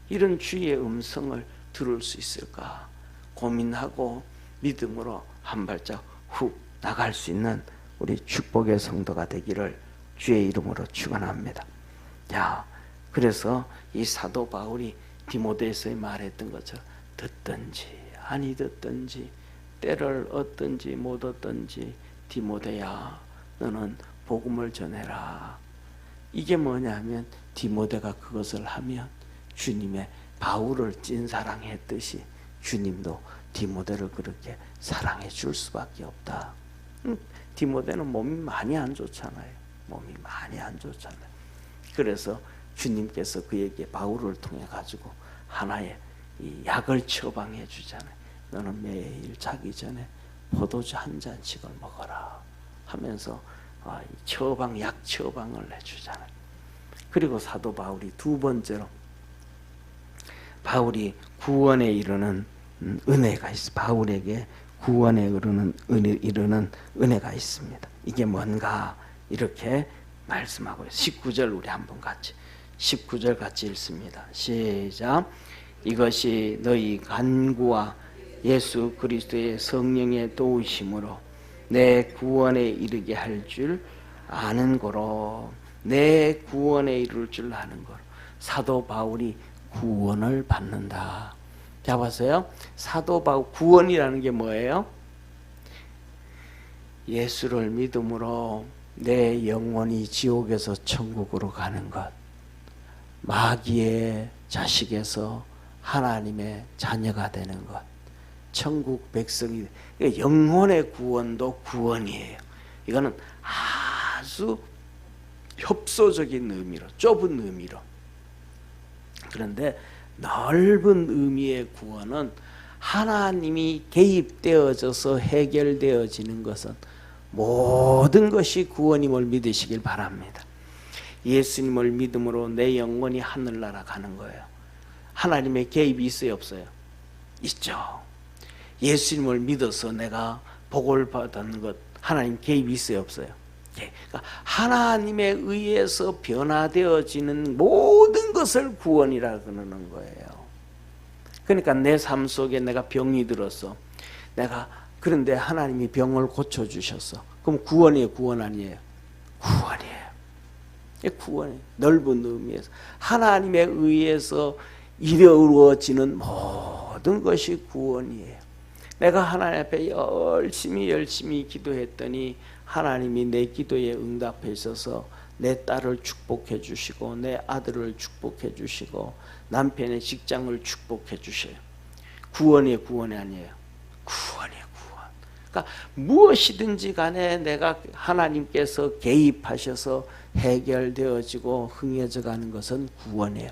이런 주의 음성을 들을 수 있을까 고민하고 믿음으로 한 발짝 훅 나갈 수 있는 우리 축복의 성도가 되기를 주의 이름으로 축원합니다. 자, 그래서 이 사도 바울이 디모데서에 말했던 것처럼 듣든지 아니 듣든지 때를 얻든지 못 얻든지 디모데야 너는 복음을 전해라. 이게 뭐냐면 디모데가 그것을 하면 주님의 바울을 찐사랑했듯이 주님도 디모데를 그렇게 사랑해 줄 수밖에 없다. 디모데는 몸이 많이 안 좋잖아요. 몸이 많이 안 좋잖아요. 그래서 주님께서 그에게 바울을 통해 가지고 하나의 이 약을 처방해 주잖아요. 너는 매일 자기 전에 포도주 한 잔씩을 먹어라 하면서 약 처방을 해주잖아요. 그리고 사도 바울이 두 번째로 바울이 구원에 이르는 은혜가 있어. 바울에게 구원에 이르는 은혜가 있습니다. 이게 뭔가 이렇게 말씀하고요. 19절 우리 한번 같이 19절 같이 읽습니다. 시작. 이것이 너희 간구와 예수 그리스도의 성령의 도우심으로 내 구원에 이르게 할 줄 아는 거로, 내 구원에 이룰 줄 아는 거로 사도 바울이 구원을 받는다. 자, 보세요. 사도 바울 구원이라는 게 뭐예요? 예수를 믿음으로 내 영혼이 지옥에서 천국으로 가는 것, 마귀의 자식에서 하나님의 자녀가 되는 것, 천국 백성이, 영혼의 구원도 구원이에요. 이거는 아주 협소적인 의미로, 좁은 의미로. 그런데 넓은 의미의 구원은 하나님이 개입되어져서 해결되어지는 것은 모든 것이 구원임을 믿으시길 바랍니다. 예수님을 믿음으로 내 영혼이 하늘나라 가는 거예요. 하나님의 개입이 있어요, 없어요? 있죠. 예수님을 믿어서 내가 복을 받는 것, 하나님 개입이 있어요, 없어요? 그러니까 하나님에 의해서 변화되어지는 모든 것을 구원이라 그러는 거예요. 그러니까 내 삶 속에 내가 병이 들어서 그런데 하나님이 병을 고쳐주셨어. 그럼 구원이에요, 구원 아니에요? 구원이에요. 구원이에요. 넓은 의미에서 하나님에 의해서 이루어지는 모든 것이 구원이에요. 내가 하나님 앞에 열심히 기도했더니 하나님이 내 기도에 응답해 주셔서 내 딸을 축복해 주시고 내 아들을 축복해 주시고 남편의 직장을 축복해 주셔요. 구원이에요, 구원이 아니에요? 구원이에요, 구원. 그러니까 무엇이든지 간에 내가 하나님께서 개입하셔서 해결되어지고 흥해져 가는 것은 구원이에요.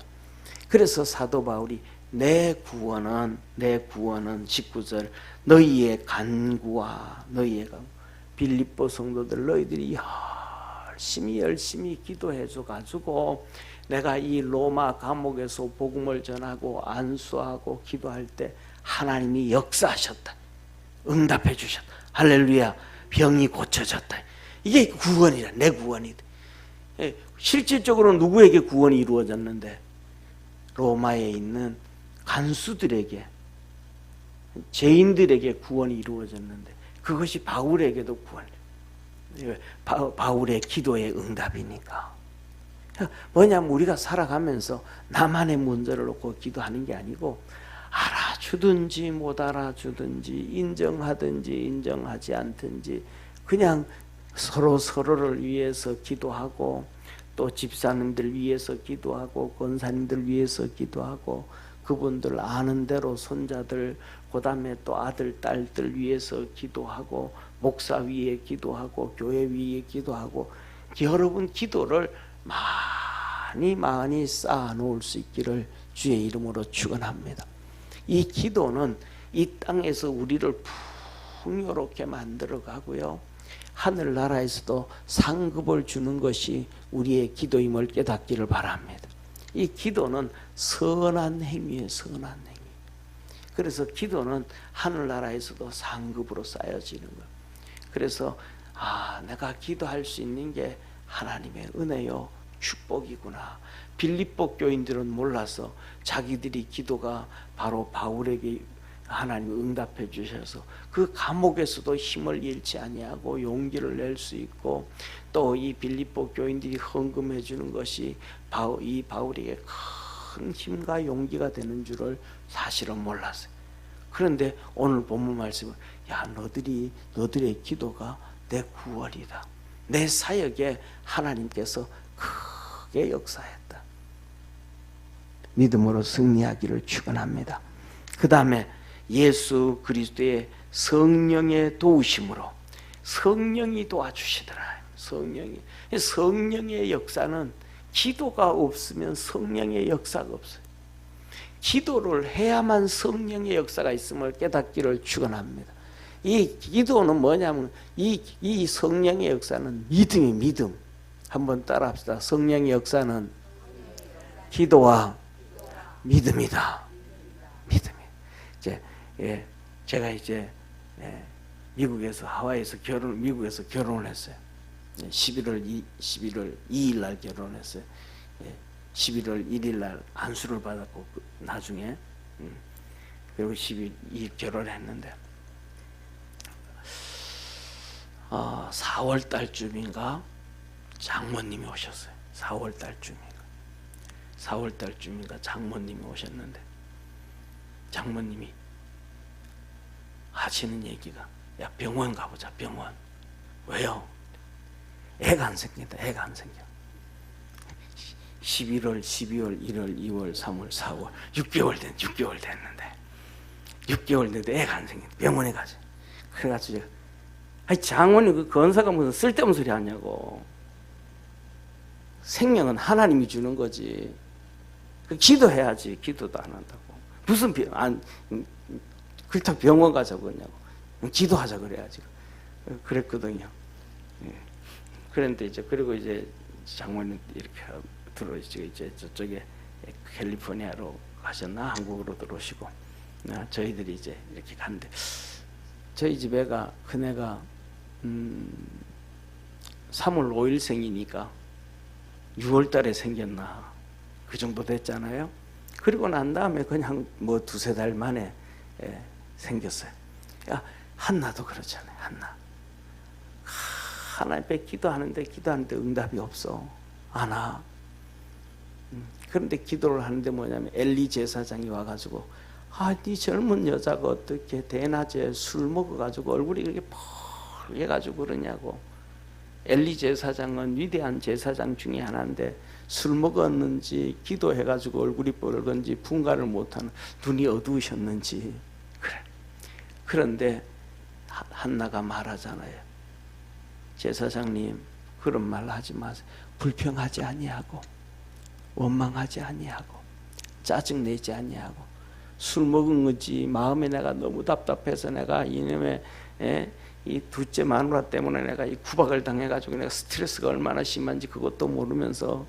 그래서 사도 바울이 내 구원은 19절 너희의 간구와 빌립보 성도들 너희들이 열심히 기도해 줘 가지고 내가 이 로마 감옥에서 복음을 전하고 안수하고 기도할 때 하나님이 역사하셨다. 응답해 주셨다. 할렐루야. 병이 고쳐졌다. 이게 구원이라. 내 구원이다. 실질적으로 누구에게 구원이 이루어졌는데? 로마에 있는 간수들에게, 죄인들에게 구원이 이루어졌는데 그것이 바울에게도 구원이에요. 바울의 기도의 응답이니까. 뭐냐면 우리가 살아가면서 나만의 문제를 놓고 기도하는 게 아니고 알아주든지 못 알아주든지 인정하든지 인정하지 않든지 그냥 서로를 위해서 기도하고 또 집사님들 위해서 기도하고 권사님들 위해서 기도하고 그분들 아는 대로 손자들 그다음에 또 아들 딸들 위해서 기도하고 목사 위에 기도하고 교회 위에 기도하고 여러분 기도를 많이 쌓아 놓을 수 있기를 주의 이름으로 축원합니다. 이 기도는 이 땅에서 우리를 풍요롭게 만들어 가고요. 하늘나라에서도 상급을 주는 것이 우리의 기도임을 깨닫기를 바랍니다. 이 기도는 선한 행위예요. 선한 행위. 그래서 기도는 하늘나라에서도 상급으로 쌓여지는 거예요. 그래서 내가 기도할 수 있는 게 하나님의 은혜요 축복이구나. 빌립보 교인들은 몰라서 자기들이 기도가 바로 바울에게 하나님이 응답해 주셔서 그 감옥에서도 힘을 잃지 아니하고 용기를 낼 수 있고 또 이 빌립보 교인들이 헌금해 주는 것이 이 바울에게 큰 힘과 용기가 되는 줄을 사실은 몰랐어요. 그런데 오늘 본문 말씀은 너들의 기도가 내 구원이다. 내 사역에 하나님께서 크게 역사했다. 믿음으로 승리하기를 축원합니다. 그 다음에 예수 그리스도의 성령의 도우심으로 성령이 도와주시더라. 성령의 역사는 기도가 없으면 성령의 역사가 없어요. 기도를 해야만 성령의 역사가 있음을 깨닫기를 축원합니다. 이 기도는 뭐냐면 이 성령의 역사는 믿음이 믿음. 한번 따라합시다. 성령의 역사는 기도와 믿음이다. 믿음이. 제가 미국에서 하와이에서 미국에서 결혼을 했어요. 11월 2일 날 결혼했어요. 11월 1일 날 안수를 받았고 나중에 그리고 12일 결혼했는데 4월 달쯤인가 장모님이 오셨어요. 4월 달쯤인가 장모님이 오셨는데 장모님이 하시는 얘기가 야 병원 가보자. 병원. 왜요? 애가 안 생긴다. 애가 안 생겨. 11월, 12월, 1월, 2월, 3월, 4월 6개월 됐는데 6개월 됐는데 애가 안 생긴다. 병원에 가자. 그래가지고 장모님 그 건사가 무슨 쓸데없는 소리 하냐고. 생명은 하나님이 주는 거지. 기도해야지. 기도도 안 한다고. 무슨 그렇다고 병원 가자고 그러냐고. 기도하자 그래야지. 그랬거든요. 그런데 그리고 장모님 이렇게 들어오시고 저쪽에 캘리포니아로 가셨나 한국으로 들어오시고 저희들이 이렇게 갔는데 저희 집 애가 큰애가 3월 5일생이니까 6월 달에 생겼나 그 정도 됐잖아요. 그리고 난 다음에 그냥 뭐 두세 달 만에 생겼어요. 한나도 그렇잖아요. 하나님 앞에 기도하는데 응답이 없어. 안 와. 그런데 기도를 하는데 뭐냐면 엘리 제사장이 와가지고 네 젊은 여자가 어떻게 대낮에 술 먹어가지고 얼굴이 그렇게 펄해가지고 그러냐고. 엘리 제사장은 위대한 제사장 중에 하나인데 술 먹었는지 기도해가지고 얼굴이 뻘건지 분간을 못하는 눈이 어두우셨는지 그래. 그런데 한나가 말하잖아요. 제사장님 그런 말 하지 마세요. 불평하지 아니하고 원망하지 아니하고 짜증내지 아니하고 술 먹은 거지 마음에 내가 너무 답답해서 내가 이놈의 이 둘째 마누라 때문에 내가 이 구박을 당해가지고 내가 스트레스가 얼마나 심한지 그것도 모르면서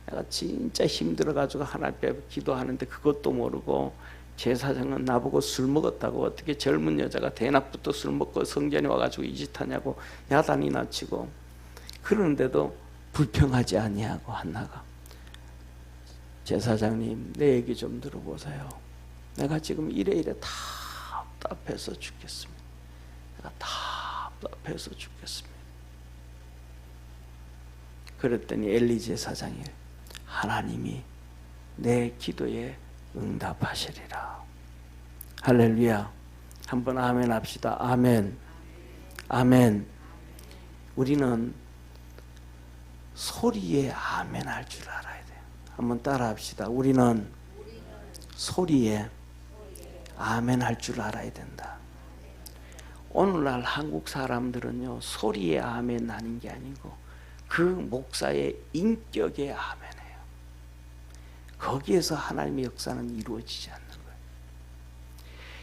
내가 진짜 힘들어가지고 하나님 앞에 기도하는데 그것도 모르고 제사장은 나보고 술 먹었다고 어떻게 젊은 여자가 대낮부터 술 먹고 성전에 와가지고 이 짓 하냐고 야단이나 치고 그러는데도 불평하지 아니하고 한나가 제사장님 내 얘기 좀 들어보세요. 내가 지금 이래 답답해서 죽겠습니다. 내가 답답해서 죽겠습니다. 그랬더니 엘리 제사장이 하나님이 내 기도에 응답하시리라. 할렐루야. 한번 아멘 합시다. 아멘. 아멘. 우리는 소리에 아멘 할 줄 알아야 돼요. 한번 따라 합시다. 우리는 소리에 아멘 할 줄 알아야 된다. 오늘날 한국 사람들은요, 소리에 아멘 하는 게 아니고 그 목사의 인격에 아멘해요. 거기에서 하나님의 역사는 이루어지지 않는 거예요.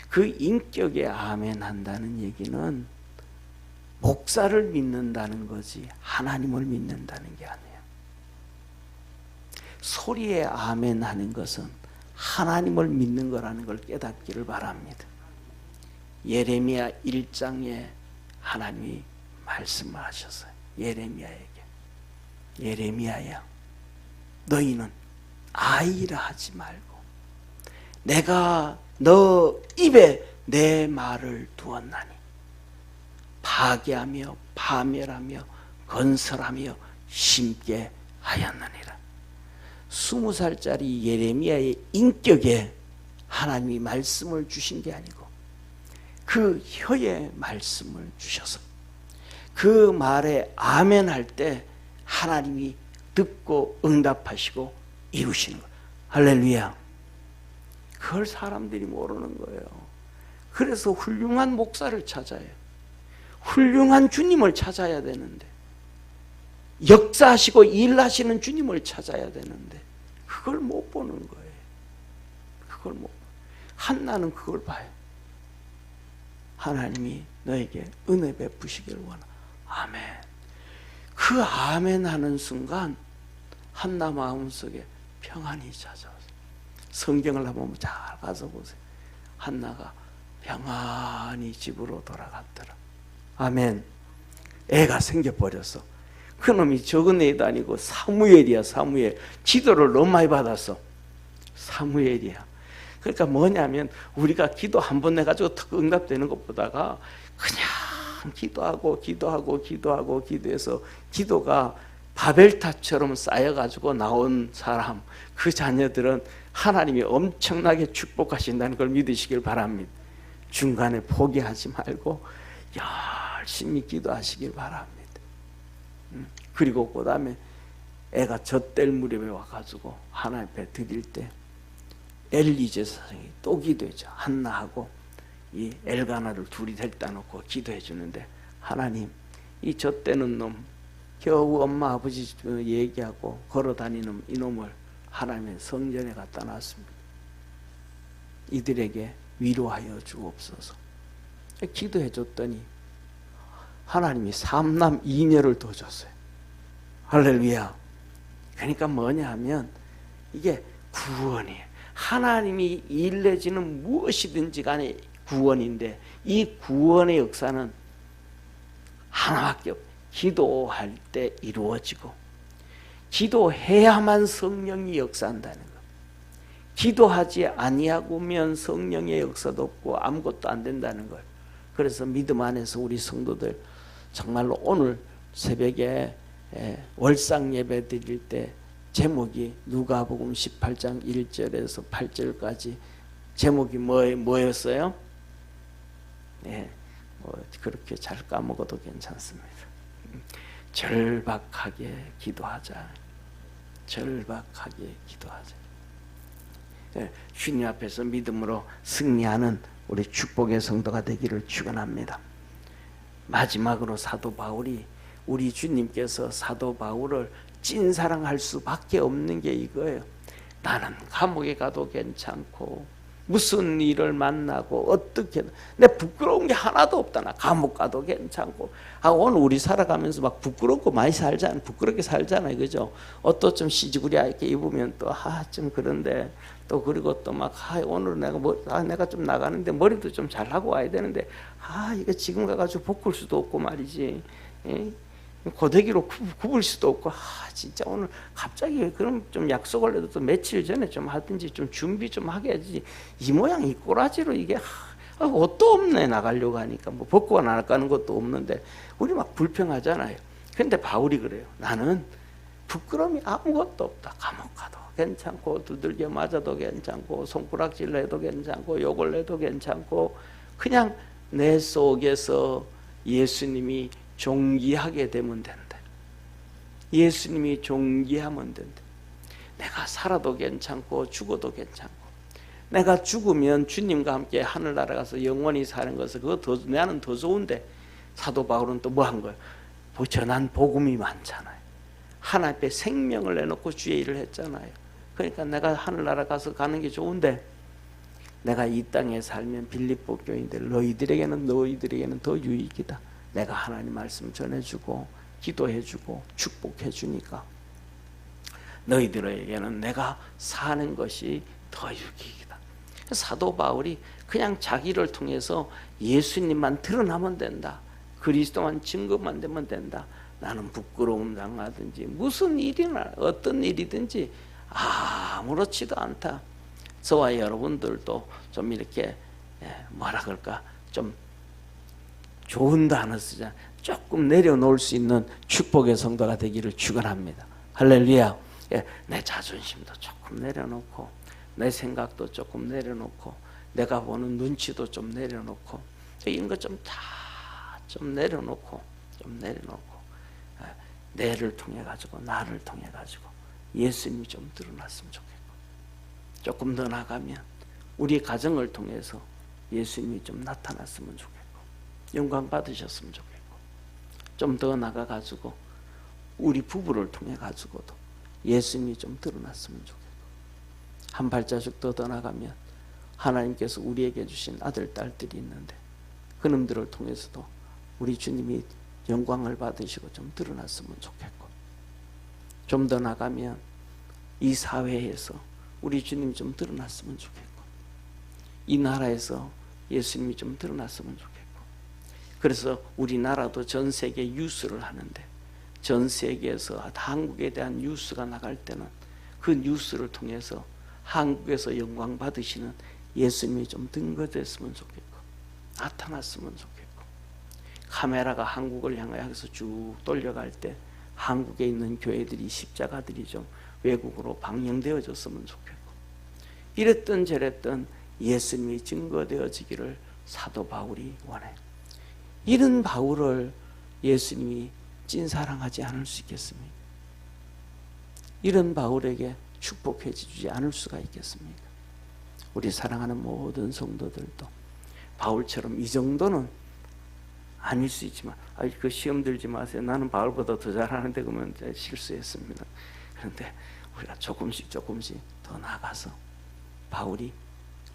그 인격에 아멘 한다는 얘기는 목사를 믿는다는 거지 하나님을 믿는다는 게 아니에요. 소리에 아멘 하는 것은 하나님을 믿는 거라는 걸 깨닫기를 바랍니다. 예레미야 1장에 하나님이 말씀을 하셨어요. 예레미야에게. 예레미야야, 너희는 아이라 하지 말고 내가 너 입에 내 말을 두었나니 파괴하며 파멸하며 건설하며 심게 하였느니라. 20살짜리 예레미야의 인격에 하나님이 말씀을 주신 게 아니고 그 혀에 말씀을 주셔서 그 말에 아멘 할 때 하나님이 듣고 응답하시고 이루시는 거예요. 할렐루야. 그걸 사람들이 모르는 거예요. 그래서 훌륭한 목사를 찾아야 해요. 훌륭한 주님을 찾아야 되는데, 역사하시고 일하시는 주님을 찾아야 되는데 그걸 못 보는 거예요. 그걸 못. 한나는 그걸 봐요. 하나님이 너에게 은혜 베푸시길 원하. 아멘. 그 아멘 하는 순간 한나 마음속에 평안이 찾아왔어요. 성경을 한번 잘 가서 보세요. 한나가 평안히 집으로 돌아갔더라. 아멘. 애가 생겨버렸어. 그놈이 적은 애도 아니고 사무엘이야. 사무엘. 기도를 너무 많이 받았어. 사무엘이야. 그러니까 뭐냐면 우리가 기도 한 번 해가지고 턱 응답되는 것보다가 그냥 기도해서 기도가 바벨탑처럼 쌓여가지고 나온 사람, 그 자녀들은 하나님이 엄청나게 축복하신다는 걸 믿으시길 바랍니다. 중간에 포기하지 말고 열심히 기도하시길 바랍니다. 그리고 그 다음에 애가 젖될 무렵에 와가지고 하나님 앞에 드릴 때 엘리 제사장이 또 기도했죠. 한나하고 이 엘가나를 둘이 데려다 놓고 기도해 주는데, 하나님, 이 젖대는 놈, 겨우 엄마 아버지 얘기하고 걸어다니는 이놈을 하나님의 성전에 갖다 놨습니다. 이들에게 위로하여 주옵소서. 기도해 줬더니 하나님이 3남 2녀를 더 줬어요. 할렐루야. 그러니까 뭐냐 하면 이게 구원이에요. 하나님이 일내지는 무엇이든지 간에 구원인데, 이 구원의 역사는 하나밖에 없어요. 기도할 때 이루어지고, 기도해야만 성령이 역사한다는 것. 기도하지 아니하고면 성령의 역사도 없고 아무것도 안 된다는 걸. 그래서 믿음 안에서 우리 성도들 정말로 오늘 새벽에 월상 예배 드릴 때 제목이 누가복음 18장 1절에서 8절까지 제목이 뭐였어요? 그렇게 잘 까먹어도 괜찮습니다. 절박하게 기도하자. 절박하게 기도하자. 주님 앞에서 믿음으로 승리하는 우리 축복의 성도가 되기를 축원합니다. 마지막으로 사도 바울이, 우리 주님께서 사도 바울을 찐사랑할 수밖에 없는 게 이거예요. 나는 감옥에 가도 괜찮고 무슨 일을 만나고 어떻게, 내 부끄러운 게 하나도 없다. 나 감옥 가도 괜찮고. 오늘 우리 살아가면서 막 부끄럽고 많이 살잖아요. 부끄럽게 살잖아요. 그죠? 옷도 좀 시지구리하게 입으면 또 좀 그런데, 또 그리고 또 막 오늘 내가 좀 나가는데 머리도 좀 잘하고 와야 되는데 이거 지금 가가지고 볶을 수도 없고 말이지. 고데기로 굽을 수도 없고, 진짜 오늘 갑자기 그럼 좀 약속을 해도 또 며칠 전에 좀 하든지 좀 준비 좀 하게 해야지. 이 모양 이 꼬라지로 이게 옷도 없네. 나가려고 하니까 뭐 벗고 나가는 것도 없는데 우리 막 불평하잖아요. 근데 바울이 그래요. 나는 부끄러움이 아무것도 없다. 감옥 가도 괜찮고 두들겨 맞아도 괜찮고 손가락질 해도 괜찮고 욕을 해도 괜찮고 그냥 내 속에서 예수님이 존귀하게 되면 된다. 예수님이 존귀하면 된다. 내가 살아도 괜찮고 죽어도 괜찮고 내가 죽으면 주님과 함께 하늘나라 가서 영원히 사는 것을 그거 나는 더 좋은데 사도 바울은 또 뭐 한 거예요? 전한 복음이 많잖아요. 하나님 앞에 생명을 내놓고 주의 일을 했잖아요. 그러니까 내가 하늘나라 가서 가는 게 좋은데 내가 이 땅에 살면 빌립보 교인들 너희들에게는 더 유익이다. 내가 하나님 말씀 전해주고 기도해주고 축복해주니까 너희들에게는 내가 사는 것이 더 유익이다. 사도 바울이 그냥 자기를 통해서 예수님만 드러나면 된다. 그리스도만 증거만 되면 된다. 나는 부끄러움 당하든지 무슨 일이나 어떤 일이든지 아무렇지도 않다. 저와 여러분들도 좀 이렇게 뭐라 그럴까 좀 좋은 단어 쓰자. 조금 내려놓을 수 있는 축복의 성도가 되기를 축원합니다. 할렐루야. 내 자존심도 조금 내려놓고 내 생각도 조금 내려놓고 내가 보는 눈치도 좀 내려놓고 이런 것 좀 다 좀 내려놓고 내를 통해 가지고 나를 통해 가지고 예수님이 좀 드러났으면 좋겠고 조금 더 나가면 우리 가정을 통해서 예수님이 좀 나타났으면 좋겠고 영광 받으셨으면 좋겠고 좀 더 나가 가지고 우리 부부를 통해 가지고도 예수님이 좀 드러났으면 좋겠고 한 발자국 더 나가면 하나님께서 우리에게 주신 아들 딸들이 있는데 그놈들을 통해서도 우리 주님이 영광을 받으시고 좀 드러났으면 좋겠고 좀 더 나가면 이 사회에서 우리 주님이 좀 드러났으면 좋겠고 이 나라에서 예수님이 좀 드러났으면 좋겠고 그래서 우리나라도 전 세계 뉴스를 하는데 전 세계에서 한국에 대한 뉴스가 나갈 때는 그 뉴스를 통해서 한국에서 영광 받으시는 예수님이 좀 등거됐으면 좋겠고 나타났으면 좋겠고 카메라가 한국을 향해서 쭉 돌려갈 때 한국에 있는 교회들이 십자가들이 좀 외국으로 방영되어졌으면 좋겠고 이랬던 저랬던 예수님이 증거되어지기를 사도 바울이 원해. 이런 바울을 예수님이 찐사랑하지 않을 수 있겠습니까? 이런 바울에게 축복해 주지 않을 수가 있겠습니까? 우리 사랑하는 모든 성도들도 바울처럼 이 정도는 아닐 수 있지만 그 시험 들지 마세요. 나는 바울보다 더 잘하는데 그러면 실수했습니다. 그런데 우리가 조금씩 더 나가서 바울이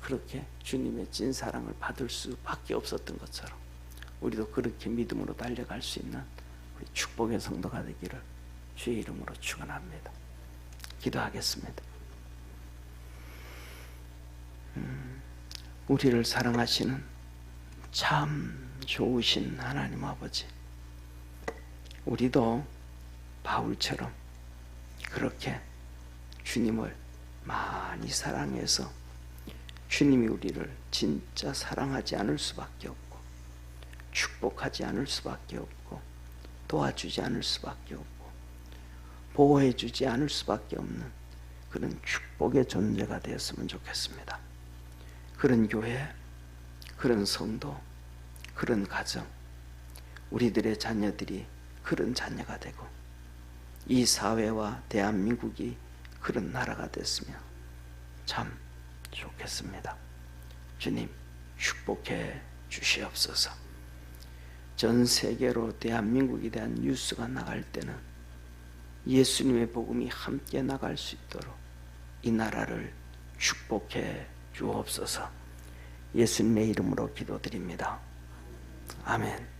그렇게 주님의 찐사랑을 받을 수밖에 없었던 것처럼 우리도 그렇게 믿음으로 달려갈 수 있는 우리 축복의 성도가 되기를 주의 이름으로 축원합니다. 기도하겠습니다. 우리를 사랑하시는 참 좋으신 하나님 아버지, 우리도 바울처럼 그렇게 주님을 많이 사랑해서 주님이 우리를 진짜 사랑하지 않을 수밖에 없고 축복하지 않을 수밖에 없고 도와주지 않을 수밖에 없고 보호해주지 않을 수밖에 없는 그런 축복의 존재가 되었으면 좋겠습니다. 그런 교회, 그런 성도, 그런 가정, 우리들의 자녀들이 그런 자녀가 되고 이 사회와 대한민국이 그런 나라가 됐으면 참 좋겠습니다. 주님 축복해 주시옵소서. 전 세계로 대한민국에 대한 뉴스가 나갈 때는 예수님의 복음이 함께 나갈 수 있도록 이 나라를 축복해 주옵소서. 예수님의 이름으로 기도드립니다. 아멘.